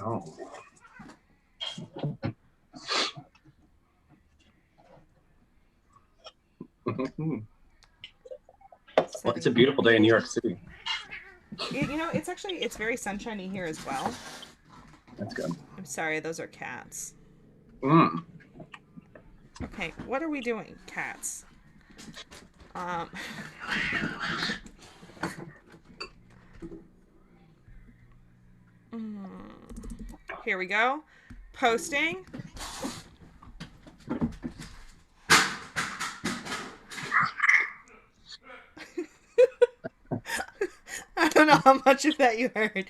Oh. Well, it's a beautiful day in New York City. It's very sunshiny here as well. That's good. I'm sorry, those are cats. Mm. Okay, what are we doing, cats? Um, Here we go. Posting. I don't know how much of that you heard.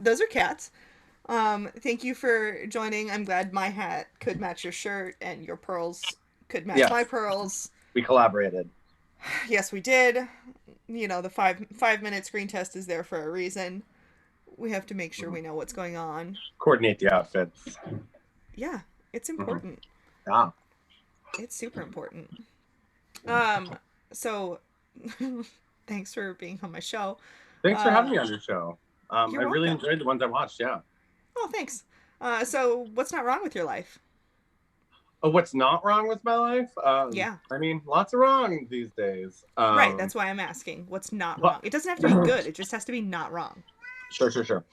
Those are cats. Thank you for joining. I'm glad my hat could match your shirt and your pearls could match Yes, my pearls. we collaborated. Yes, we did. The 5 minute screen test is there for a reason. We have to make sure we know what's going on. Coordinate the outfits. Yeah, it's important. Ah. It's super important. So thanks for being on my show. Thanks for having me on your show. I You're really welcome. enjoyed the ones I watched, yeah. Oh, thanks. So what's not wrong with your life? Oh, what's not wrong with my life? Yeah. I mean, lots of wrong these days. Right, that's why I'm asking. What's not wrong? It doesn't have to be good. It just has to be not wrong. Sure.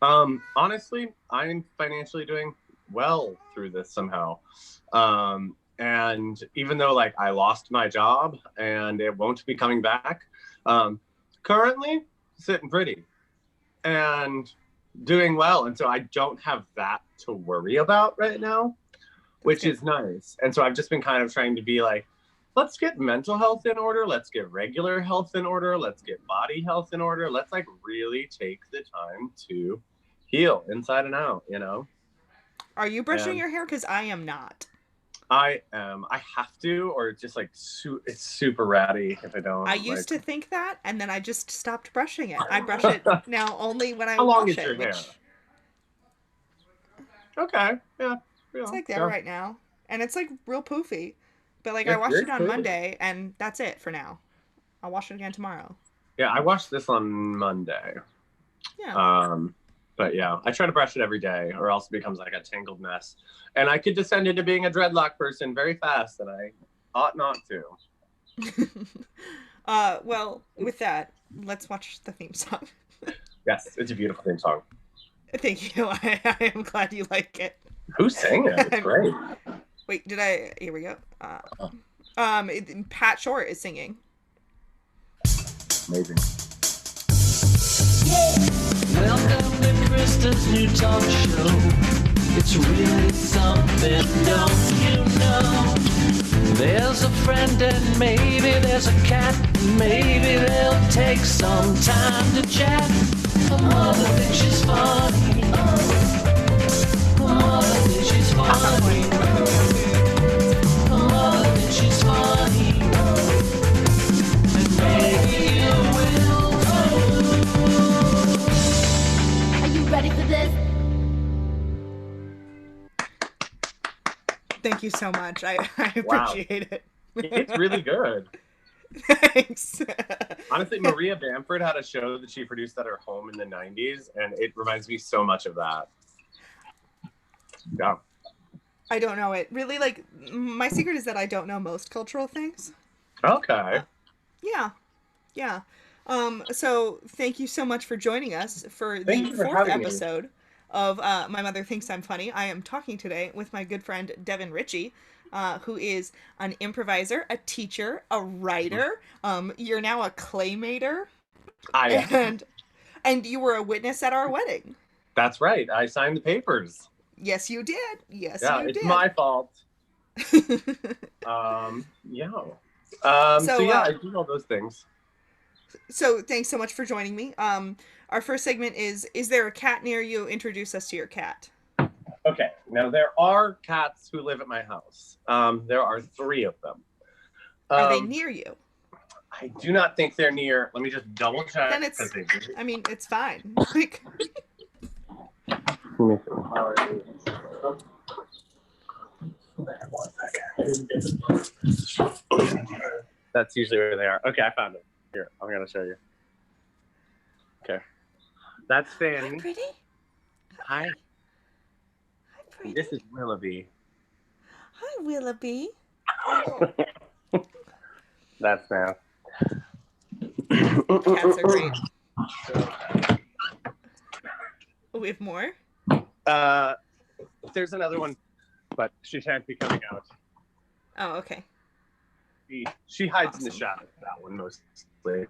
Honestly, I'm financially doing well through this somehow. And even though like I lost my job and it won't be coming back, currently sitting pretty and doing well. And so I don't have that to worry about right now, which is nice. And so I've just been kind of trying to be like, let's get mental health in order. Let's get regular health in order. Let's get body health in order. Let's like really take the time to heal inside and out, Are you brushing your hair? Because I am not. I am. I have to, or just like it's super ratty if I don't. I used to think that, and then I just stopped brushing it. I brush it now only when I How long wash is your it. hair? Okay, yeah. It's like there right now, and it's like real poofy. But like I It's washed very it on pretty. Monday, and that's it for now. I'll wash it again tomorrow. Yeah, I washed this on Monday. Yeah. But yeah, I try to brush it every day, or else it becomes like a tangled mess. And I could descend into being a dreadlock person very fast, and I ought not to. Well, with that, let's watch the theme song. Yes, it's a beautiful theme song. Thank you. I am glad you like it. Who sang it? It's great. Wait, here we go. Pat Short is singing. Amazing. Welcome to Krista's new talk show. It's really something, don't you know? There's a friend and maybe there's a cat. Maybe they'll take some time to chat. Her mother thinks she's funny. Her mother thinks she's funny. Her mother thinks she's funny. And maybe you will too. Are you ready for this? Thank you so much. I appreciate it. It's really good. Thanks. Honestly, Maria Bamford had a show that she produced at her home in the 90s, and it reminds me so much of that. Yeah. I don't know it. Really, like, my secret is that I don't know most cultural things. Okay. Yeah. So thank you so much for joining us for Thank the you for fourth having me. episode of My Mother Thinks I'm Funny. I am talking today with my good friend Devin Ritchie, who is an improviser, a teacher, a writer. You're now a claymater. I am. And you were a witness at our wedding. That's right. I signed the papers. Yes, you did. Yes, Yeah, you it's did. my fault. Yeah. So yeah, I do all those things. So thanks so much for joining me. Our first segment is there a cat near you? Introduce us to your cat. Okay, now there are cats who live at my house. There are 3 of them. Are they near you? I do not think they're near. Let me just double check. Then it's, I mean, it's fine. Like, One second. That's usually where they are. Okay, I found it. Here, I'm gonna show you. Okay, that's Fanny. Pretty? Hi. pretty. This is Willoughby. Hi, Willoughby. That's now. Cats are great. Oh, we have more? There's another one, but she can't be coming out. Oh, okay. She hides in the Awesome. shadows, that one mostly.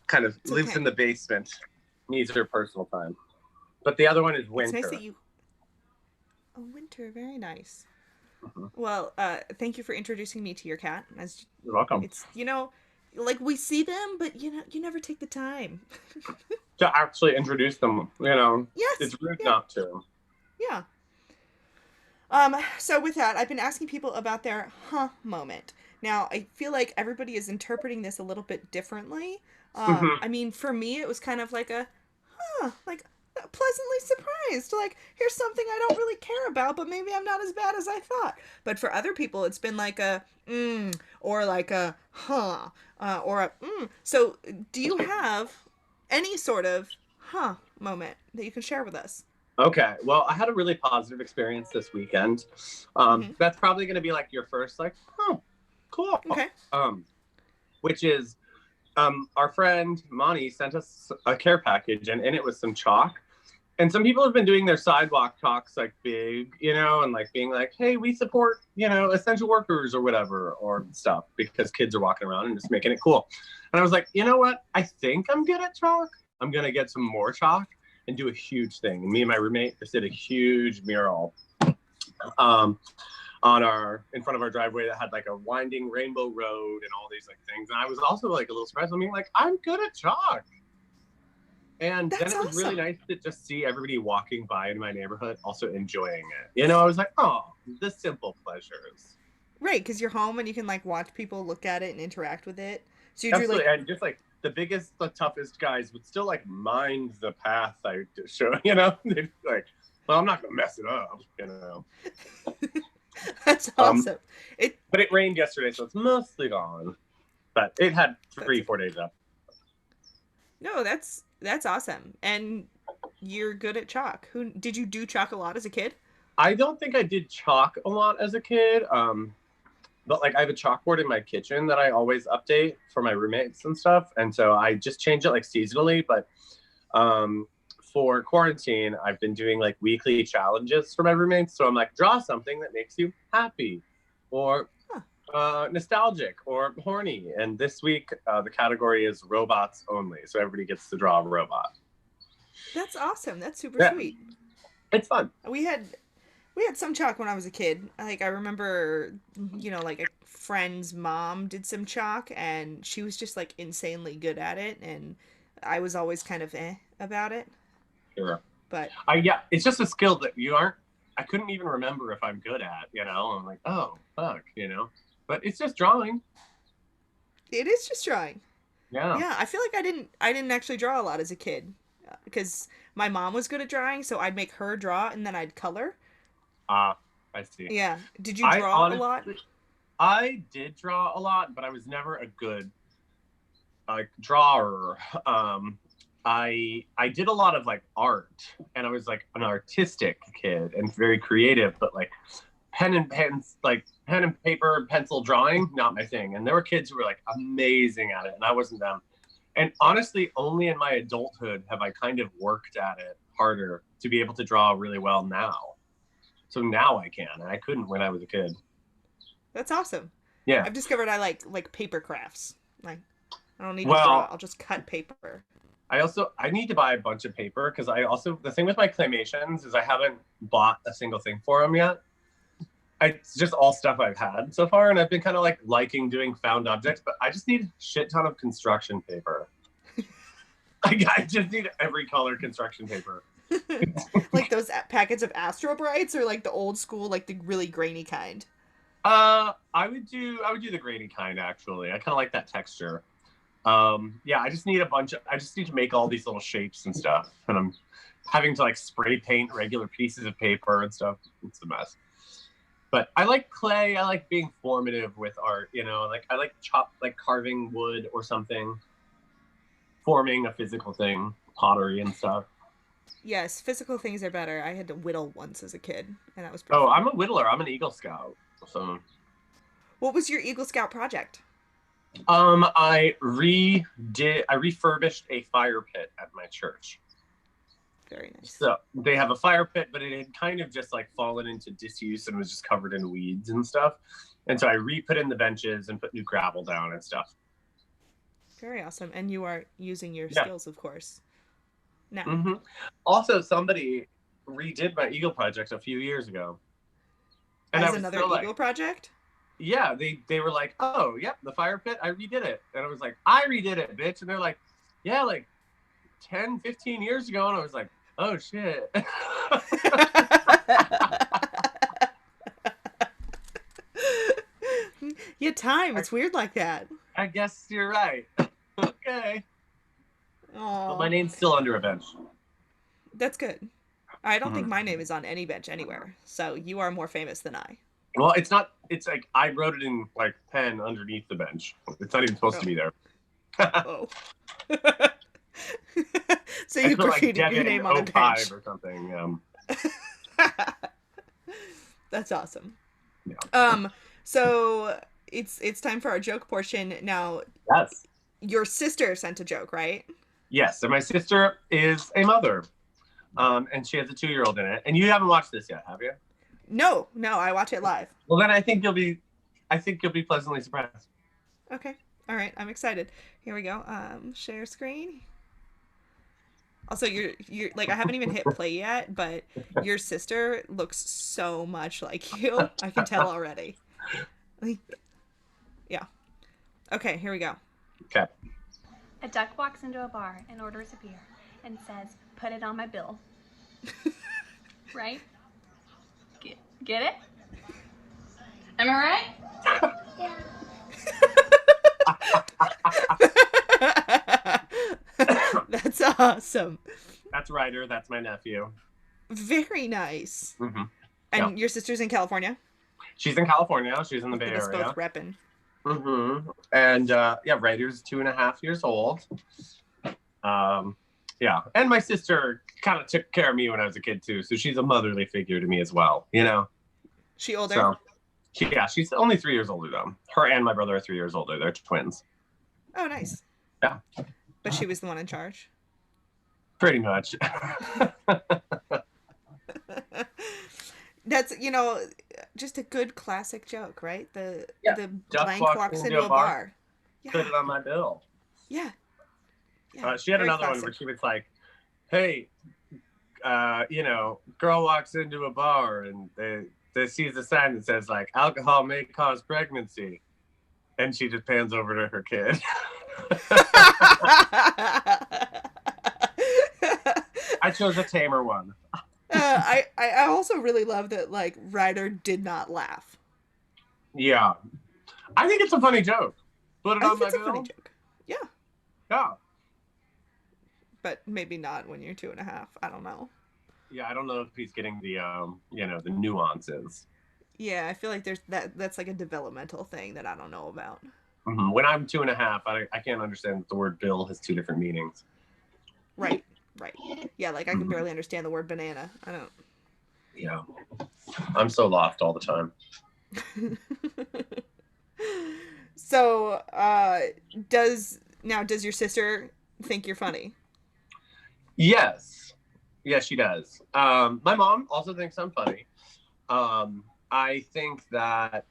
Kind of It's lives okay. in the basement, needs her personal time. But the other one is It's Winter. nice that you. Oh, Winter, very nice. Mhm. Well, thank you for introducing me to your cat. As You're welcome. it's, like we see them, but you never take the time. To actually introduce them, Yes. it's rude Yeah. not to. Yeah. So with that, I've been asking people about their moment. Now, I feel like everybody is interpreting this a little bit differently. Mhm. I mean, for me, it was kind of like like pleasantly surprised. Like, here's something I don't really care about, but maybe I'm not as bad as I thought. But for other people, it's been like a or like a or a So, do you have any sort of moment that you can share with us? Okay, well, I had a really positive experience this weekend. Mhm. That's probably going to be like your first, like, oh, cool. Okay. Which is our friend Monty sent us a care package, and in it was some chalk. And some people have been doing their sidewalk talks like big, and like being like, hey, we support, essential workers or whatever or stuff because kids are walking around and just making it cool. And I was like, you know what? I think I'm good at chalk. I'm going to get some more chalk and do a huge thing. And me and my roommate just did a huge mural in front of our driveway that had like a winding rainbow road and all these like things. And I was also like a little surprised. I mean, like, I'm good at chalk. And That's then it was really awesome. nice to just see everybody walking by in my neighborhood also enjoying it. I was like, oh, the simple pleasures. Right, because you're home and you can like watch people look at it and interact with it. So you drew Absolutely. like And just like the toughest guys would still like mind the path I show, they'd be like, well, I'm not going to mess it up. That's awesome. But it rained yesterday, so it's mostly gone. But it had 3-4 days up. No, that's awesome. And you're good at chalk. Who did you do chalk a lot as a kid? I don't think I did chalk a lot as a kid. But like I have a chalkboard in my kitchen that I always update for my roommates and stuff. And so I just change it like seasonally. But for quarantine, I've been doing like weekly challenges for my roommates. So I'm like, draw something that makes you happy or nostalgic or horny. And this week, the category is robots only. So everybody gets to draw a robot. That's awesome. That's super sweet. It's fun. We had some chalk when I was a kid. Like I remember, like a friend's mom did some chalk and she was just like insanely good at it and I was always kind of about it. Sure. But it's just a skill that I couldn't even remember if I'm good at, I'm like, oh, fuck, but it's just drawing. it is just drawing. Yeah. Yeah, I feel like I didn't actually draw a lot as a kid because my mom was good at drawing, so I'd make her draw and then I'd color. I see. Yeah. Did you draw a lot? I did draw a lot, but I was never a good drawer. I did a lot of like art, and I was like an artistic kid and very creative, but like pen and paper and pencil drawing, not my thing. And there were kids who were like amazing at it, and I wasn't them. And honestly, only in my adulthood have I kind of worked at it harder to be able to draw really well now. So now I can, and I couldn't when I was a kid. That's awesome. Yeah. I've discovered I like paper crafts. Like I don't need to draw. I'll just cut paper. I need to buy a bunch of paper because the thing with my claymations is I haven't bought a single thing for them yet. It's just all stuff I've had so far, and I've been kind of like liking doing found objects, but I just need a shit ton of construction paper. I just need every color construction paper. Like those packets of Astro Brights or like the old school, like the really grainy kind? I would do the grainy kind actually. I kind of like that texture. I just need I just need to make all these little shapes and stuff, and I'm having to like spray paint regular pieces of paper and stuff. It's a mess. But I like clay. I like being formative with art, like I like carving wood or something, forming a physical thing, pottery and stuff. Yes, physical things are better. I had to whittle once as a kid, and that was pretty Oh, fun. I'm a whittler. I'm an Eagle Scout. So, What was your Eagle Scout project? I refurbished a fire pit at my church. Very nice. So they have a fire pit, but it had kind of just like fallen into disuse and was just covered in weeds and stuff. And so I re-put in the benches and put new gravel down and stuff. Very awesome. And you are using your skills, of course. Now. Mm-hmm. Also, somebody redid my Eagle project a few years ago. And as another Eagle project? Yeah, they were like, oh, yep, the fire pit, I redid it. And I was like, I redid it, bitch. And they're like, yeah, like 10, 15 years ago. And I was like, oh, shit. Yeah, time. It's weird like that. I guess you're right. Okay. Oh, But my name's still under a bench. that's good. I don't think my name is on any bench anywhere. So you are more famous than I. Well, it's not. It's like I wrote it in like pen underneath the bench. It's not even supposed to be there. Oh. So you graffitied like your name on a bench or something. That's awesome. Yeah. So it's time for our joke portion now. Yes. Your sister sent a joke, right? Yes. And my sister is a mother, and she has a 2-year-old in it. And you haven't watched this yet, have you? No, I watch it live. Well, then I think you'll be pleasantly surprised. Okay. All right. I'm excited. Here we go. Share screen. Also, you're like, I haven't even hit play yet, but your sister looks so much like you. I can tell already. Like, yeah. Okay. Here we go. Okay. A duck walks into a bar and orders a beer and says, "Put it on my bill." Right? Get it? Am I right? That's awesome. That's Ryder. That's my nephew. Very nice. Mm-hmm. And your sister's in California? She's in California. She's in the Bay Look at us Area. both repping. Mm-hmm. And yeah, Ryder's 2.5 years old. Yeah, and my sister kind of took care of me when I was a kid too, so she's a motherly figure to me as well. You know. She older? So, she's only 3 years older though. Her and my brother are 3 years older. They're twins. Oh, nice. Yeah. But she was the one in charge. Pretty much. That's, just a good classic joke, right? The Duck blank walks walks into into a a bar. bar. Yeah. Put it on my bill. Yeah. She had very another one classic. where she was like, hey, girl walks into a bar and they sees a sign that says like alcohol may cause pregnancy, and she just pans over to her kid. I chose a tamer one. I also really love that, like, Ryder did not laugh. Yeah, I think it's a funny joke. Put it I on think my it's a bill. funny joke. Yeah. Yeah. But maybe not when you're 2.5. I don't know. Yeah, I don't know if he's getting the the nuances. Yeah, I feel like that's like a developmental thing that I don't know about. Mm-hmm. When I'm 2.5, I can't understand that the word bill has 2 different meanings. Right. Yeah, like I can barely understand the word banana. I don't. Yeah. I'm so lost all the time. So, does your sister think you're funny? Yes, she does. My mom also thinks I'm funny. I think that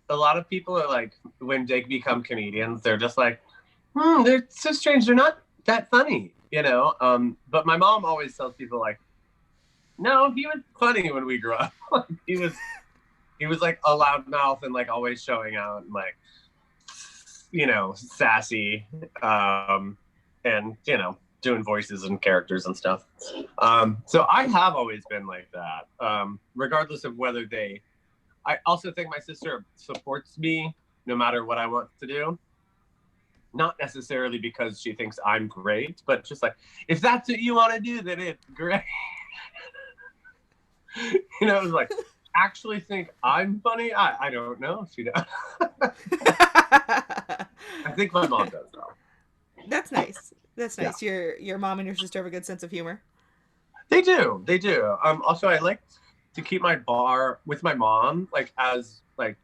a lot of people are like, when they become comedians, they're just like, they're so strange. They're not that funny, But my mom always tells people like, no, he was funny when we grew up. he was like a loud mouth and like always showing out and like, sassy, and doing voices and characters and stuff. So I have always been like that, regardless of whether I also think my sister supports me no matter what I want to do. Not necessarily because she thinks I'm great, but just like, if that's what you want to do, then it's great. It was like, actually think I'm funny? I don't know if she does. I think my mom does though. That's nice. That's nice. Yeah. Your mom and your sister have a good sense of humor. They do. They do. Also, I like to keep my bar with my mom, like, as, like,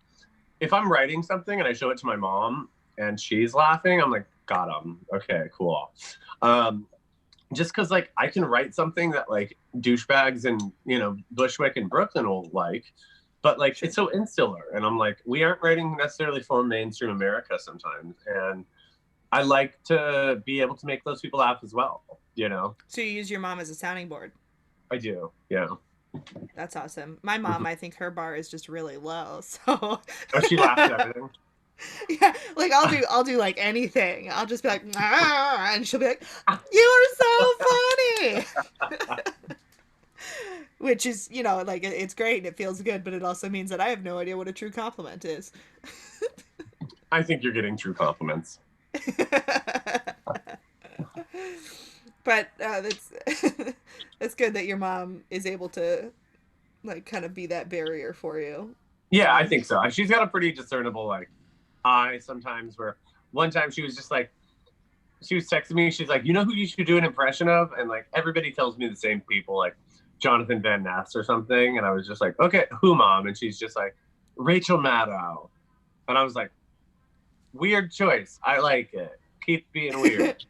if I'm writing something and I show it to my mom and she's laughing, I'm like, got him. Okay, cool. Just because, like, I can write something that, like, douchebags in, you know, Bushwick and Brooklyn will like, but, like, Sure. it's so insular. And I'm like, we aren't writing necessarily for mainstream America sometimes. And I like to be able to make those people laugh as well, you know? So you use your mom as a sounding board. I do, yeah. That's awesome. My mom, I think her bar is just really low. So Oh, she laughs at everything. yeah, like I'll do like anything. I'll just be like, "Ah," and she'll be like, "You are so funny," which is, you know, like it's great and it feels good, but it also means that I have no idea what a true compliment is. I think you're getting true compliments. But that's it's good that your mom is able to like kind of be that barrier for you. Yeah, I think so. She's got a pretty discernible, like, eye sometimes, where one time she was just like, she was texting me, she's like, you know who you should do an impression of? And, like, everybody tells me the same people, like Jonathan Van Ness or something. And I was just like, okay, who, Mom? And she's just like, Rachel Maddow. And I was like, weird choice. I like it. Keep being weird.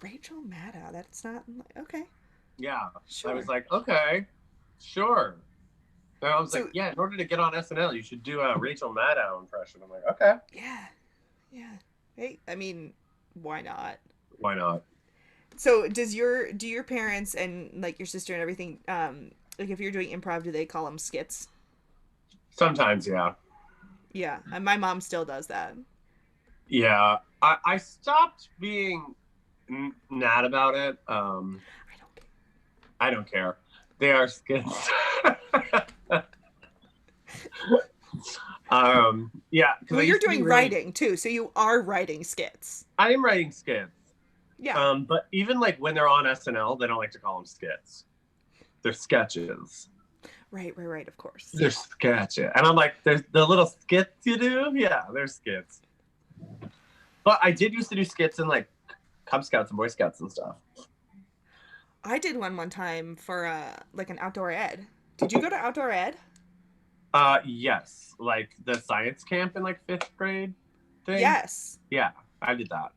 Rachel Maddow. That's not okay. Yeah. Sure. I was like, okay, sure. And I was So- like, yeah, in order to get on SNL, you should do a Rachel Maddow impression. I'm like, okay. Yeah. Hey, I mean, why not? Why not? So do your parents and like your sister and everything, like if you're doing improv, do they call them skits? Sometimes, yeah. Yeah, and my mom still does that. Yeah. I stopped being mad about it. I don't care. They are skits. Yeah. Well, you're doing writing too, so you are writing skits. I am writing skits. Yeah. But even like when they're on SNL, they don't like to call them skits. They're sketches. Right, of course. They're sketches. And I'm like, there's the little skits you do? Yeah, they're skits. But I did used to do skits in like Cub Scouts and Boy Scouts and stuff. I did one time for like an outdoor ed. Did you go to outdoor ed? Yes. Like the science camp in like 5th grade thing? Yes. Yeah, I did that.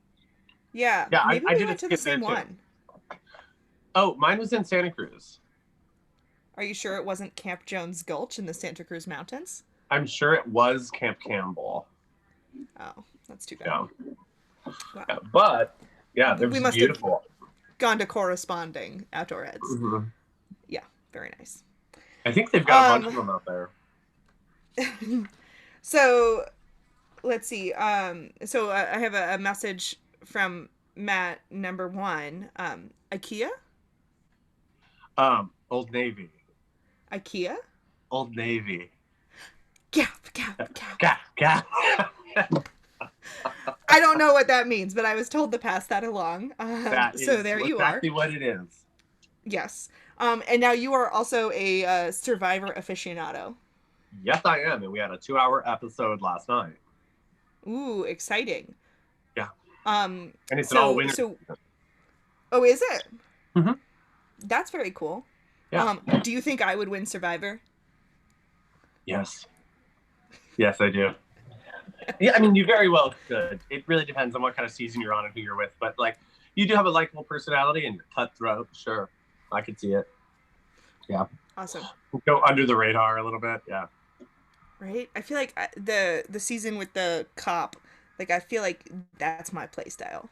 Yeah. Yeah, Maybe I we did went a to the skit there, same too. one. Oh, mine was in Santa Cruz. Are you sure it wasn't Camp Jones Gulch in the Santa Cruz Mountains? I'm sure it was Camp Campbell. Oh, that's too bad. Yeah. Wow. Yeah, but yeah, it We was must have- beautiful. Gone to corresponding outdoor eds. Mhm. Yeah, very nice. I think they've got a bunch of them out there. So, let's see. So I have a message from Matt number 1. IKEA? Old Navy. IKEA? Old Navy. Gap. Gah. I don't know what that means, but I was told to pass that along. That is So there you are. exactly what it is. Yes. And now you are also a Survivor aficionado. Yes, I am. And we had a 2-hour episode last night. Ooh, exciting. Yeah. And it's an all-winner. Oh, is it? Mhm. That's very cool. Yeah. Do you think I would win Survivor? Yes. Yes, I do. Yeah, I mean, you very well could. It really depends on what kind of season you're on and who you're with. But, like, you do have a likable personality and you're cutthroat. Sure. I could see it. Yeah. Awesome. Go under the radar a little bit. Yeah. Right? I feel like the season with the cop, like, I feel like that's my play style.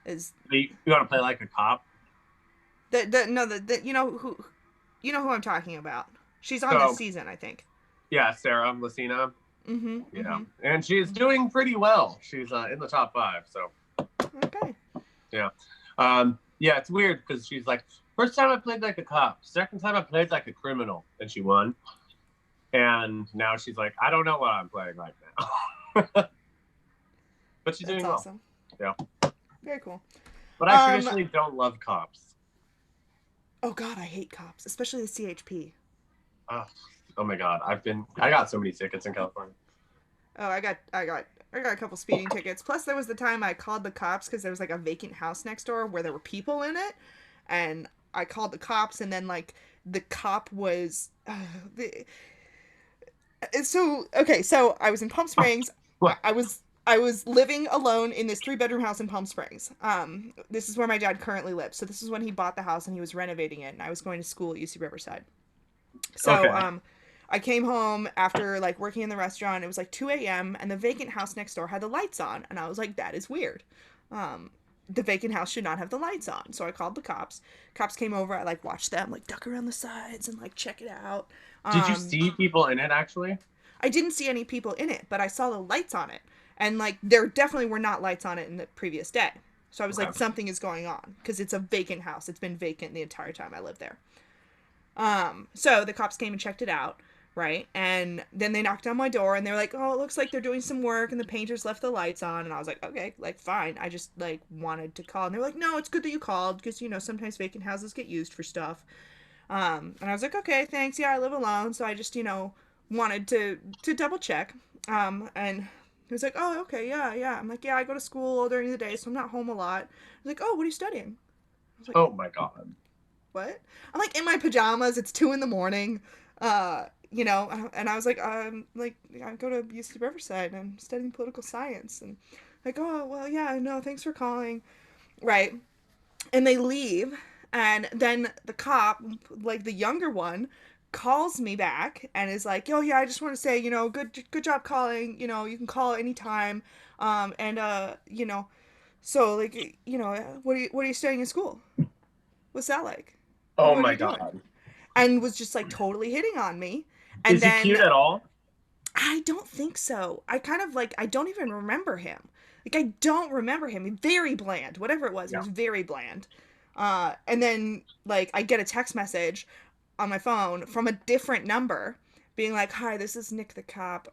You want to play like a cop? The you know who I'm talking about. She's on this season, I think. Yeah, Sarah Messina. Mm-hmm. Yeah. Mm-hmm. And she's doing pretty well. She's in the top 5. So, Okay. yeah. Yeah, it's weird because she's like, first time I played like a cop. Second time I played like a criminal. And she won. And now she's like, I don't know what I'm playing right now. But she's doing That's awesome. well. Yeah. Very cool. But I traditionally don't love cops. Oh God, I hate cops, especially the CHP. Oh my God. I got so many tickets in California. Oh, I got I got a couple speeding tickets. Plus, there was the time I called the cops because there was like a vacant house next door where there were people in it, and I called the cops, and then like the cop was. So okay, so I was in Palm Springs. What? I was living alone in this 3-bedroom house in Palm Springs. This is where my dad currently lives. So this is when he bought the house and he was renovating it, and I was going to school at UC Riverside. So Okay. I came home after like working in the restaurant. It was like 2 a.m. and the vacant house next door had the lights on, and I was like, that is weird. The vacant house should not have the lights on. So I called the cops. Cops came over. I like watched them like duck around the sides and like check it out. Did you see people in it actually? I didn't see any people in it, but I saw the lights on it. And, like, there definitely were not lights on it in the previous day. So I was like, something is going on. Because it's a vacant house. It's been vacant the entire time I lived there. So the cops came and checked it out, right? And then they knocked on my door, and they're like, oh, it looks like they're doing some work, and the painters left the lights on. And I was like, okay, like, fine. I just, like, wanted to call. And they were like, no, it's good that you called, because, you know, sometimes vacant houses get used for stuff. And I was like, okay, thanks. Yeah, I live alone. So I just, you know, wanted to double check. And he was like, oh, okay, yeah. I'm like, yeah, I go to school during the day, so I'm not home a lot. He's like, oh, what are you studying? I was like, Oh my God. what? I'm like in my pajamas. It's 2 a.m. You know, and I was like, I go to UC Riverside and I'm studying political science. And like, oh, well, yeah, no, thanks for calling. Right. And they leave. And then the cop, like the younger one, calls me back and is like, "Oh yeah, I just want to say, you know, good job calling. You know, you can call anytime. You know, so like, you know, what are you studying in school? What's that like? Oh What are my you doing?" God. And was just like totally hitting on me. And Is he then cute at all? I don't think so. I kind of like I don't even remember him. Like I don't remember him. Very bland. Whatever it was, he Yeah. was very bland. And then like I get a text message on my phone from a different number being like, "Hi, this is Nick the cop.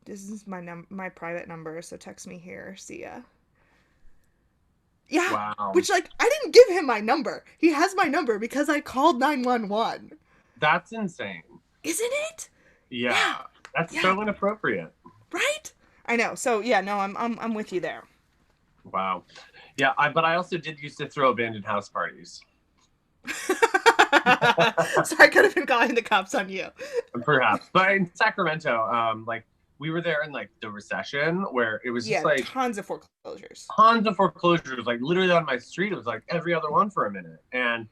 This is my private number, so text me here. See ya." Yeah. Wow. Which like I didn't give him my number. He has my number because I called 911. That's insane. Isn't it? Yeah. That's Yeah. so inappropriate. Right? I know. So yeah, no, I'm with you there. Wow. Yeah, but I also did used to throw abandoned house parties. So I could have been calling the cops on you. Perhaps. But in Sacramento, like we were there in like the recession where it was just like tons of foreclosures. tons of foreclosures, like literally on my street. It was like every other one for a minute. And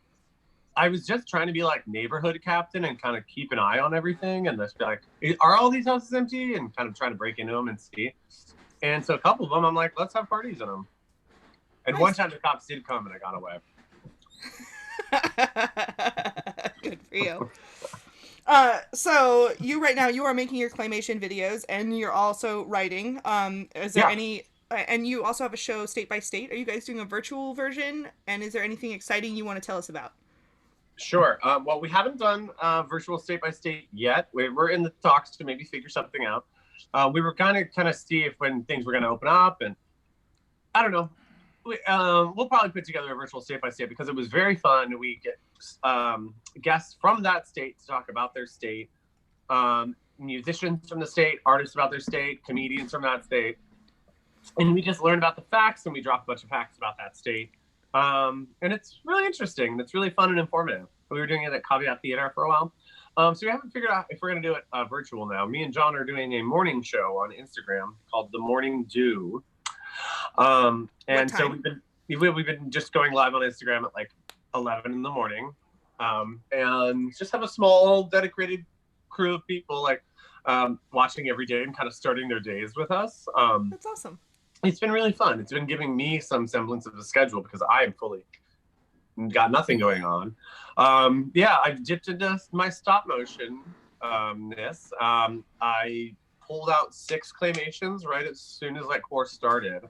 I was just trying to be like neighborhood captain and kind of keep an eye on everything and just be like, are all these houses empty? And kind of trying to break into them and see. And so a couple of them, I'm like, let's have parties in them. And Nice. one time the cops did come and I got away. Good for you. So you right now you are making your claymation videos and you're also writing. Is there Yeah. any? And you also have a show State by State. Are you guys doing a virtual version? And is there anything exciting you want to tell us about? Sure. Well, we haven't done virtual state by state yet. We're in the talks to maybe figure something out. We were kind of see if when things were going to open up, and I don't know. We'll probably put together a virtual state by state because it was very fun. We get guests from that state to talk about their state, musicians from the state, artists about their state, comedians from that state, and we just learn about the facts and we drop a bunch of facts about that state. And it's really interesting. It's really fun and informative. We were doing it at Caveat Theater for a while. So we haven't figured out if we're going to do it virtual now. Me and John are doing a morning show on Instagram called The Morning Dew. And so we've been just going live on Instagram at like 11 in the morning. And just have a small dedicated crew of people like watching every day and kind of starting their days with us. That's awesome. It's been really fun. It's been giving me some semblance of a schedule because I am fully got nothing going on. Yeah, I've dipped into my stop motion this. I pulled out 6 claymations right as soon as like course started.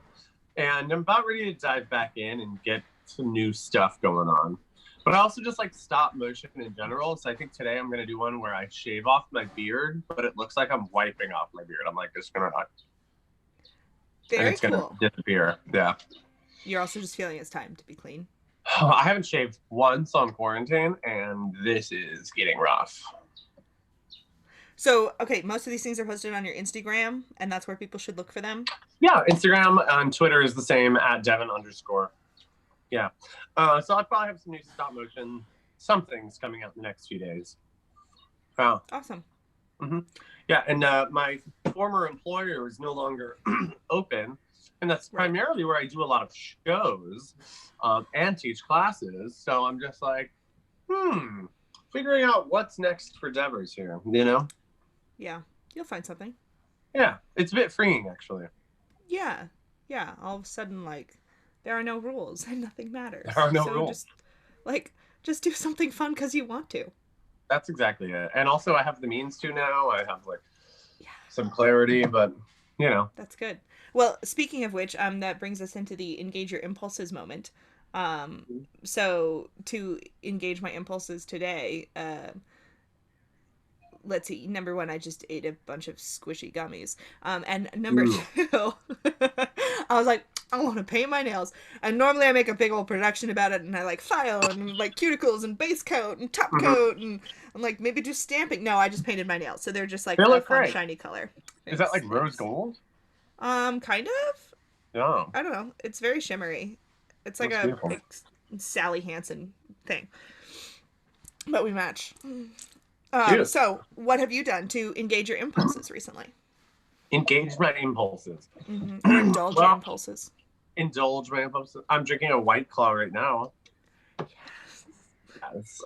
And I'm about ready to dive back in and get some new stuff going on. But I also just like stop motion in general. So I think today I'm going to do one where I shave off my beard, but it looks like I'm wiping off my beard. I'm like, it's going to... Very and it's cool. going to disappear. Yeah. You're also just feeling it's time to be clean. I haven't shaved once on quarantine, and this is getting rough. So, okay, most of these things are posted on your Instagram, and that's where people should look for them. Yeah, Instagram and Twitter is the same at Devin_. Yeah. So I'll probably have some new stop motion something's coming out in the next few days. Wow. Awesome. Mm-hmm. Yeah, and my former employer is no longer open, and that's primarily where I do a lot of shows and teach classes. So I'm just like, figuring out what's next for Devers here, you know? Yeah, you'll find something. Yeah, it's a bit freeing, actually. Yeah, all of a sudden, like, there are no rules and nothing matters. There are no rules. Just do something fun because you want to. That's exactly it. And also I have the means to now. I have some clarity, but you know. That's good. Well, speaking of which, that brings us into the engage your impulses moment. So to engage my impulses today, let's see. Number one, I just ate a bunch of squishy gummies. And number two, I was like, I want to paint my nails. And normally I make a big old production about it, and I file and cuticles and base coat and top coat, and I'm like, maybe do stamping. No, I just painted my nails, so they're just like a fun shiny color. Is that like rose gold? Kind of. Yeah. I don't know. It's very shimmery. It's like a big Sally Hansen thing. But we match. So, what have you done to engage your impulses recently? Engage my impulses. Or indulge your impulses. Indulge my impulses. I'm drinking a White Claw right now. Yes.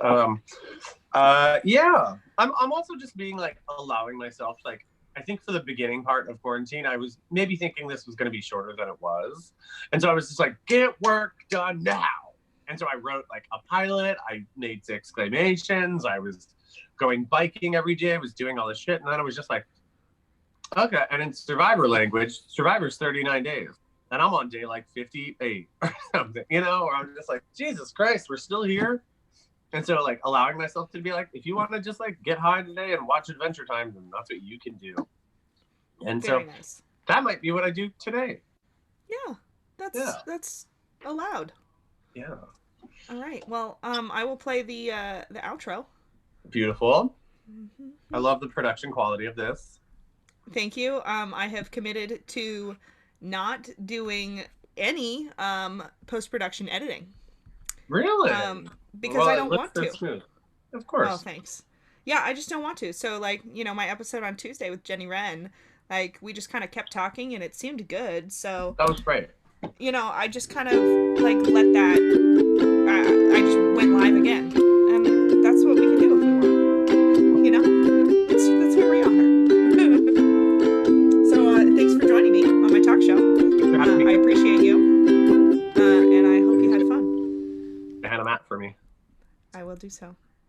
Yeah. I'm also just being allowing myself, I think for the beginning part of quarantine, I was maybe thinking this was going to be shorter than it was. And so I was just like, get work done now. And so I wrote a pilot. I made 6 exclamations. I was going biking every day. I was doing all this shit. And then I was just like, okay. And in Survivor language, Survivor's 39 days. And I'm on day 58 or something, or I'm just like, Jesus Christ, we're still here. And so allowing myself to be if you want to just get high today and watch Adventure Time, then that's what you can do. And Very so nice. That might be what I do today. Yeah, that's allowed. Yeah. All right. Well, I will play the outro. Beautiful. I love the production quality of this. Thank you. I have committed to not doing any post-production editing. Really? Because I don't want to. Smooth. Of course. Oh, thanks. Yeah, I just don't want to. So, my episode on Tuesday with Jenny Wren, we just kind of kept talking and it seemed good. So that was great. I just kind of let that. I just went live again, and that's what we can do if we want. That's who we are. So thanks for joining me on my talk show. I appreciate you, and I hope you had fun. I had a mat for me. I will do so.